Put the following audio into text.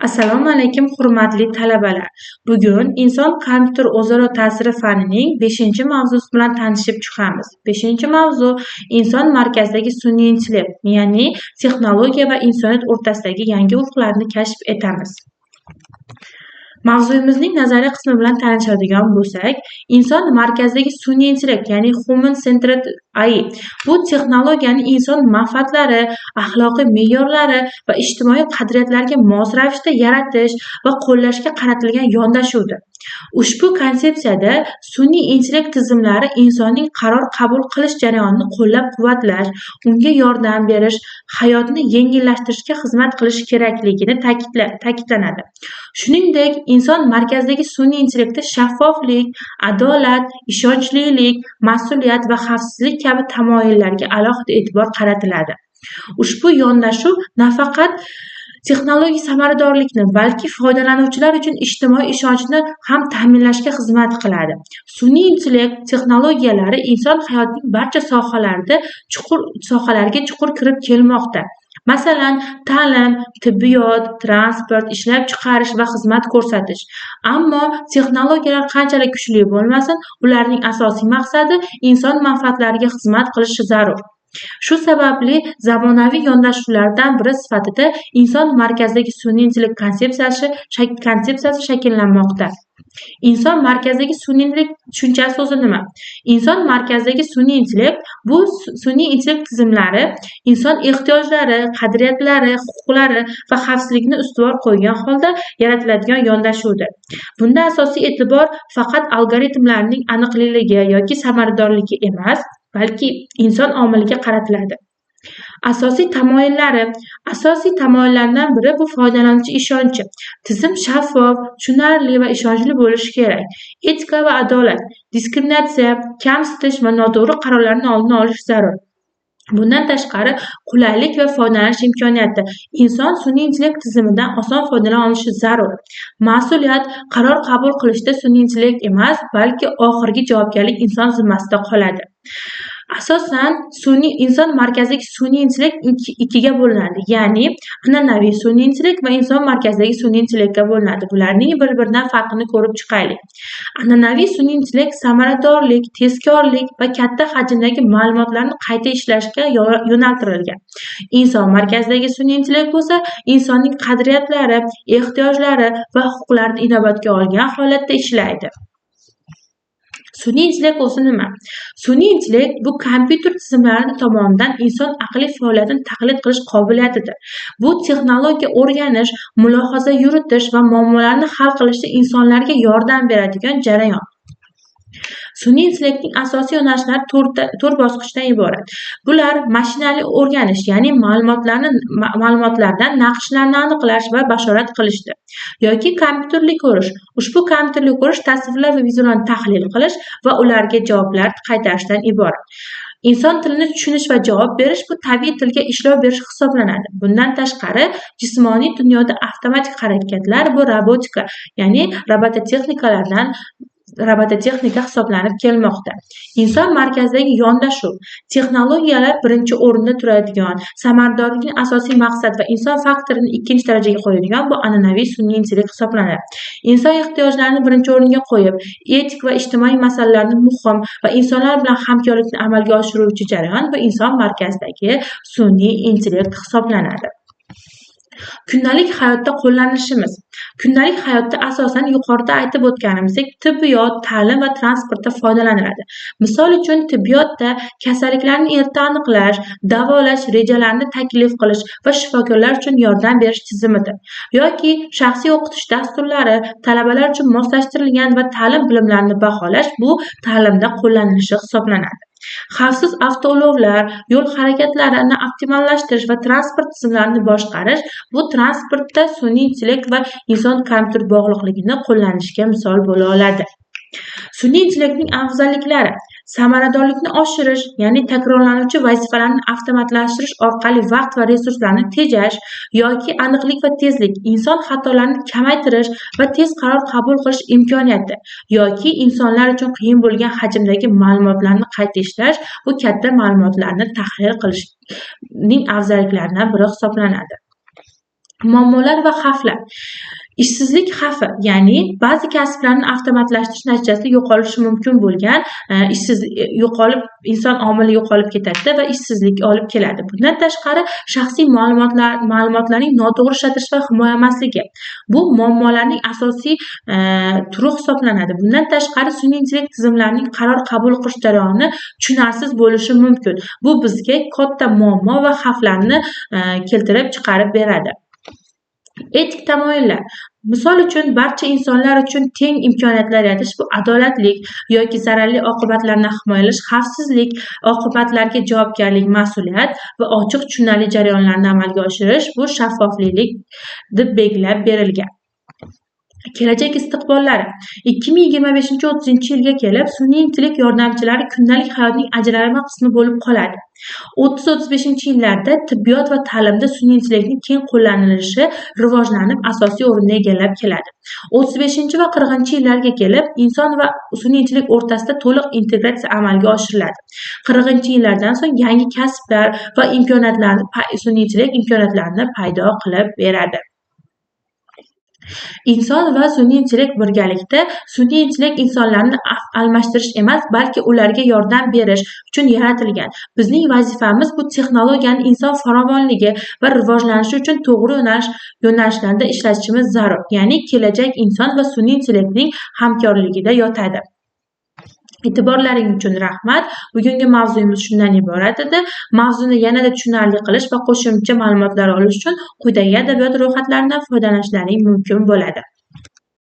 Assalomu alaykum, hurmatli talabalar. Bugun inson-kompyuter o'zaro ta'siri fanining 5-mavzusi bilan tanishib chiqamiz. 5-mavzu inson markazidagi sun'iy intellekt, ya'ni texnologiya va insoniyat o'rtasidagi yangi ufqlarni kashf etamiz. Mavzuyimizning nazariy qismi bilan tanishadigan bo'lsak, inson markazidagi sun'iy intellekt, ya'ni Human Centered AI bu texnologiyani inson manfaatlari, axloqiy me'yorlari va ijtimoiy qadriyatlarga mos ravishda yaratish va qo'llashga qaratilgan yondashuvdir. Ushbu konsepsiyada sun'iy intellekt tizimlari insonning qaror qabul qilish jarayonini qo'llab-quvvatlash, unga yordam berish, hayotni yengillashtirishga xizmat qilishi kerakligini ta'kidlanadi. Shuningdek, inson markazidagi sun'iy intellektda shaffoflik, adolat, ishonchlilik, mas'uliyat va xavfsizlik kabi tamoyillarga alohida e'tibor qaratiladi. Ushbu yondashuv nafaqat texnologik samaradorlikni, balki foydalanuvchilar uchun ijtimoiy ishonchni ham ta'minlashga xizmat qiladi. Sun'iy intellekt texnologiyalari inson hayotining barcha sohalariga chuqur kirib kelmoqda. Masalan, ta'lim, tibbiyot, transport, ishlab chiqarish va xizmat ko'rsatish. Ammo texnologiyalar qanchalik kuchli bo'lmasin, ularning asosiy maqsadi inson manfaatlariga xizmat qilishi zarur. Shu sababli zamonaviy yondashuvlardan biri sifatida inson markazidagi sun'iy intellekt konsepsiyasi shakllanmoqda. Inson markazidagi sun'iy intellekt tushunchasi o'zi nima? Inson markazidagi sun'iy intellekt bu sun'iy intellekt tizimlari inson ehtiyojlari, qadriyatlari, huquqlari va xavfsizlikni ustuvor qo'ygan holda yaratiladigan yondashuvdir. Bunda asosiy e'tibor faqat algoritmlarning aniqligi yoki samaradorligi emas, balki inson omiliga qaratiladi. Asosiy tamoyillardan biri bu foydalanuvchi ishonchi. Tizim shaffof, tushunarli va ishonchli bo'lishi kerak. Etika va adolat, diskriminatsiya, kamsitish va noto'g'ri qarorlarning oldini olish zarur. Bundan tashqari, qulaylik va foydalanish imkoniyati. Inson sun'iy intellekt tizimidan oson foydalana olishi zarur. Mas'uliyat, qaror qabul qilishda sun'iy intellekt emas, balki oxirgi javobgarlik inson zimmasida qoladi. Asosan, inson markazidagi sun'iy intellekt ikkiga bo'linadi, ya'ni an'anaviy sun'iy intellekt va inson markazidagi sun'iy intellektga bo'linadi. Bularning bir-biridan farqini ko'rib chiqaylik. An'anaviy sun'iy intellekt samaradorlik, tezkorlik va katta hajmdagi ma'lumotlarni qayta ishlashga yo'naltirilgan. Inson markazidagi sun'iy intellekt bo'lsa, insonning qadriyatlari, ehtiyojlari va huquqlarini inobatga olgan holatda ishlaydi. Sun'iy intellekt o'zi nima? Sun'iy intellekt bu kompyuter tizimlari tomonidan inson aqliy faoliyatini taqlid qilish qobiliyatidir. Bu texnologiya o'rganish, mulohaza yuritish va muammolarni hal qilishda insonlarga yordam beradigan jarayon. Sun'iy intellektning asosiy yo'nalishlari 4 bosqichdan iborat. Bular mashinali o'rganish, ya'ni ma'lumotlardan naqshlarni aniqlash va bashorat qilishdir. Yoki kompyuterli ko'rish. Ushbu kompyuterli ko'rish tasvirlar va videolarni tahlil qilish va ularga javoblar qaytarishdan iborat. Inson tilini tushunish va javob berish bu tabiiy tilga ishlov berish hisoblanadi. Bundan tashqari, jismoniy dunyoda avtomatik harakatlar bu robotika, ya'ni robototexnika hisoblanib kelmoqda. Inson markazidagi yondashuv. Texnologiyalar birinchi o'rinda turadigan, samaradorlikning asosiy maqsad va inson faktorini ikkinchi darajaga qo'yadigan bu an'anaviy sun'iy intellekt hisoblanadi. Inson ehtiyojlarini birinchi o'ringa qo'yib, etik va ijtimoiy masalalarni muhim va insonlar bilan hamkorlikni amalga oshiruvchi jarayon bu inson markazidagi sun'iy intellekt hisoblanadi. Kundalik hayotda qo'llanishimiz. Kundalik hayotda asosan yuqorida aytib o'tganimizdek tibbiyot, ta'lim va transportda foydalaniladi. Misol uchun, tibbiyotda kasalliklarni erta aniqlash, davolash rejalarini taklif qilish va shifokorlar uchun yordam berish tizimidir. Yoki shaxsiy o'qitish dasturlari, talabalar uchun moslashtirilgan va ta'lim bilimlarini baholash bu ta'limda qo'llanilishi hisoblanadi. Xavfsiz avtoulovlar, yo'l harakatlarini optimallashtirish va transport tizimlarini boshqarish bu transportda sun'iy intellekt va inson-kompyuter bog'liqligini qo'llanishga misol bo'la oladi. Sun'iy intellektning afzalliklari: samaradorlikni oshirish, ya'ni takrorlanuvchi vazifalarni avtomatlashtirish orqali vaqt va resurslarni tejash yoki aniqlik va tezlik, inson xatolarini kamaytirish va tez qaror qabul qilish imkoniyati yoki insonlar uchun qiyin bo'lgan hajmdagi ma'lumotlarni qayta ishlash, bu katta ma'lumotlarni tahlil qilishning afzalliklaridan biri hisoblanadi. Muammolar va xavflar. Ishsizlik xavfi, ya'ni ba'zi kasblarni avtomatlashtirish natijasida yo'qolishi mumkin bo'lgan inson omili yo'qolib ketadi va ishsizlik olib keladi. Bundan tashqari shaxsiy ma'lumotlarning noto'g'ri ishlatilishi va himoyalamasligi bu muammolarning asosiy turi hisoblanadi. Bundan tashqari sun'iy intellekt tizimlarining qaror qabul qilish jarayoni tushunarsiz bo'lishi mumkin. Bu bizga katta muammo va xavflarni keltirib chiqarib beradi. Etik tamoyillar. Misol uchun, barcha insonlar uchun teng imkoniyatlar yaratish bu adolatlik yoki zararli oqibatlardan himoyalash, xavfsizlik, oqibatlarga javobgarlik, mas'uliyat va ochiq tushunarli jarayonlarni amalga oshirish bu shaffoflik deb belgilab berilgan. Kelajak istiqbollari. 2025-30 yilga kelib sun'iy intellekt yordamchilari kundalik hayotning ajralmas qismi bo'lib qoladi. 30-35 yillarda tibbiyot va ta'limda sun'iy intellektning keng qo'llanilishi rivojlanib, asosiy o'rinni egallab keladi. 35 va 40 yillarga kelib, inson va sun'iy intellekt o'rtasida to'liq integratsiya amalga oshiriladi. 40 yillardan so'ng yangi kasblar va sun'iy intellekt imkoniyatlarini paydo qilib beradi. Inson va sun'iy intellekt birgalikda sun'iy intellekt insonlarni almashtirish emas, balki ularga yordam berish uchun yaratilgan. Bizning vazifamiz bu texnologiyani inson farovonligi va rivojlanishi uchun to'g'ri yo'nalishlarda ishlatishimiz zarur. Ya'ni kelajak inson va sun'iy intellektning hamkorligida yotadi. E'tiborlaring uchun rahmat. Bugungi mavzuyimiz shundan iborat edi. Mavzuni yanada tushunarli qilish va qo'shimcha ma'lumotlar olish uchun quyidagi adabiyot ro'yxatlaridan foydalanishlaring mumkin bo'ladi.